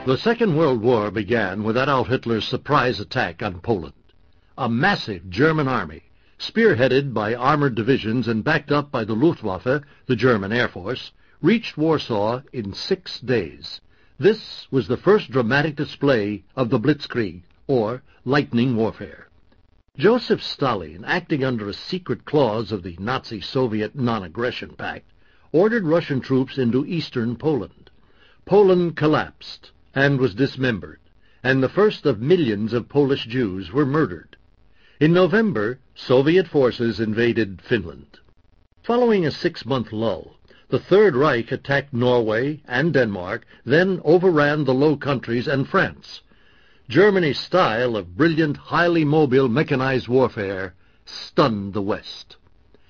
The Second World War began with Adolf Hitler's surprise attack on Poland. A massive German army, spearheaded by armored divisions and backed up by the Luftwaffe, the German Air Force, reached Warsaw in 6 days. This was the first dramatic display of the Blitzkrieg, or lightning warfare. Joseph Stalin, acting under a secret clause of the Nazi-Soviet non-aggression pact, ordered Russian troops into eastern Poland. Poland collapsed and was dismembered, and the first of millions of Polish Jews were murdered. In November, Soviet forces invaded Finland. Following a 6-month lull, the Third Reich attacked Norway and Denmark, then overran the Low Countries and France. Germany's style of brilliant, highly mobile mechanized warfare stunned the West.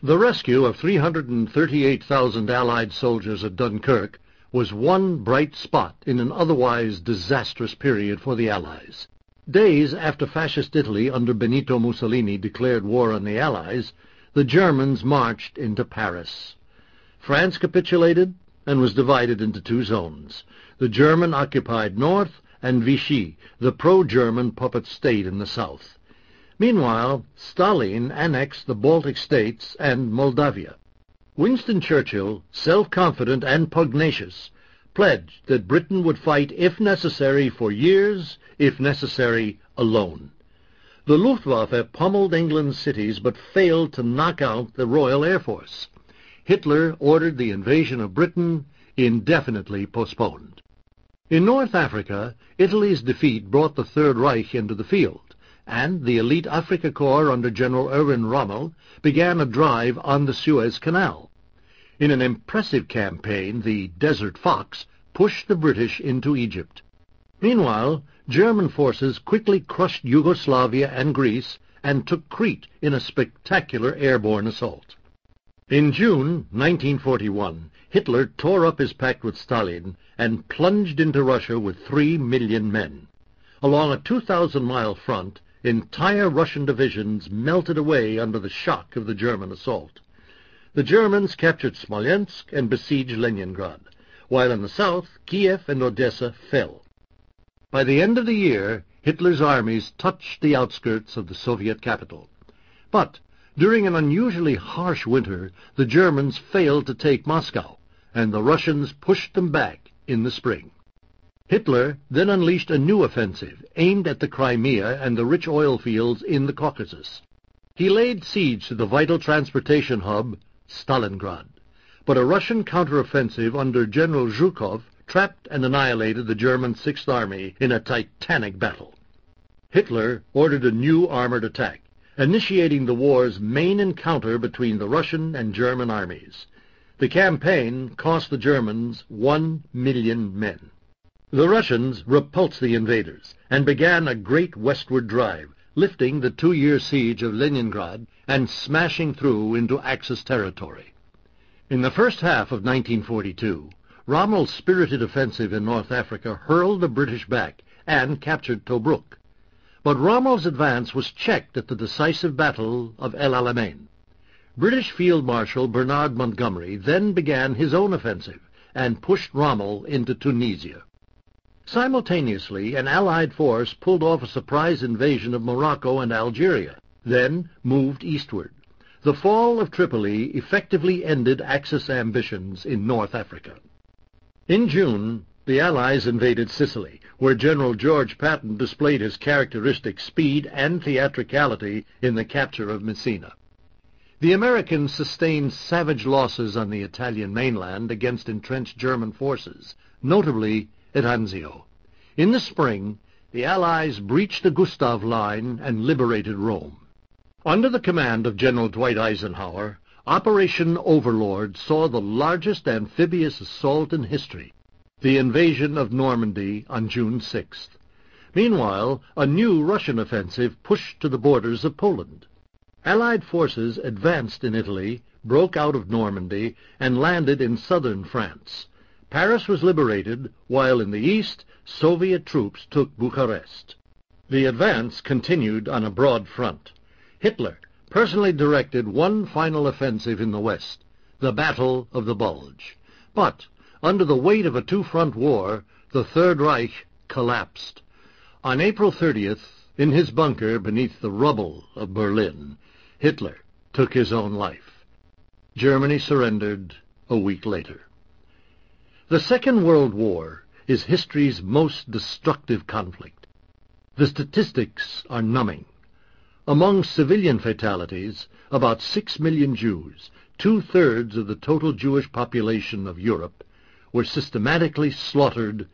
The rescue of 338,000 Allied soldiers at Dunkirk was one bright spot in an otherwise disastrous period for the Allies. Days after Fascist Italy under Benito Mussolini declared war on the Allies, the Germans marched into Paris. France capitulated and was divided into 2 zones. The German-occupied north and Vichy, the pro-German puppet state in the south. Meanwhile, Stalin annexed the Baltic states and Moldavia. Winston Churchill, self-confident and pugnacious, pledged that Britain would fight if necessary for years, if necessary alone. The Luftwaffe pummeled England's cities but failed to knock out the Royal Air Force. Hitler ordered the invasion of Britain indefinitely postponed. In North Africa, Italy's defeat brought the Third Reich into the field, and the elite Afrika Korps under General Erwin Rommel began a drive on the Suez Canal. In an impressive campaign, the Desert Fox pushed the British into Egypt. Meanwhile, German forces quickly crushed Yugoslavia and Greece and took Crete in a spectacular airborne assault. In June 1941, Hitler tore up his pact with Stalin and plunged into Russia with 3 million men. Along a 2,000-mile front, entire Russian divisions melted away under the shock of the German assault. The Germans captured Smolensk and besieged Leningrad, while in the south, Kiev and Odessa fell. By the end of the year, Hitler's armies touched the outskirts of the Soviet capital. But during an unusually harsh winter, the Germans failed to take Moscow, and the Russians pushed them back in the spring. Hitler then unleashed a new offensive aimed at the Crimea and the rich oil fields in the Caucasus. He laid siege to the vital transportation hub, Stalingrad, but a Russian counteroffensive under General Zhukov trapped and annihilated the German Sixth Army in a titanic battle. Hitler ordered a new armored attack, initiating the war's main encounter between the Russian and German armies. The campaign cost the Germans 1 million men. The Russians repulsed the invaders and began a great westward drive, lifting the 2-year siege of Leningrad and smashing through into Axis territory. In the first half of 1942, Rommel's spirited offensive in North Africa hurled the British back and captured Tobruk. But Rommel's advance was checked at the decisive Battle of El Alamein. British Field Marshal Bernard Montgomery then began his own offensive and pushed Rommel into Tunisia. Simultaneously, an Allied force pulled off a surprise invasion of Morocco and Algeria, then moved eastward. The fall of Tripoli effectively ended Axis ambitions in North Africa. In June, the Allies invaded Sicily, where General George Patton displayed his characteristic speed and theatricality in the capture of Messina. The Americans sustained savage losses on the Italian mainland against entrenched German forces, notably at Anzio. In the spring, the Allies breached the Gustav Line and liberated Rome. Under the command of General Dwight Eisenhower, Operation Overlord saw the largest amphibious assault in history, the invasion of Normandy on June 6th. Meanwhile, a new Russian offensive pushed to the borders of Poland. Allied forces advanced in Italy, broke out of Normandy, and landed in southern France. Paris was liberated, while in the east, Soviet troops took Bucharest. The advance continued on a broad front. Hitler personally directed one final offensive in the west, the Battle of the Bulge. But, under the weight of a two-front war, the Third Reich collapsed. On April 30th, in his bunker beneath the rubble of Berlin, Hitler took his own life. Germany surrendered a week later. The Second World War is history's most destructive conflict. The statistics are numbing. Among civilian fatalities, about 6 million Jews, 2/3 of the total Jewish population of Europe, were systematically slaughtered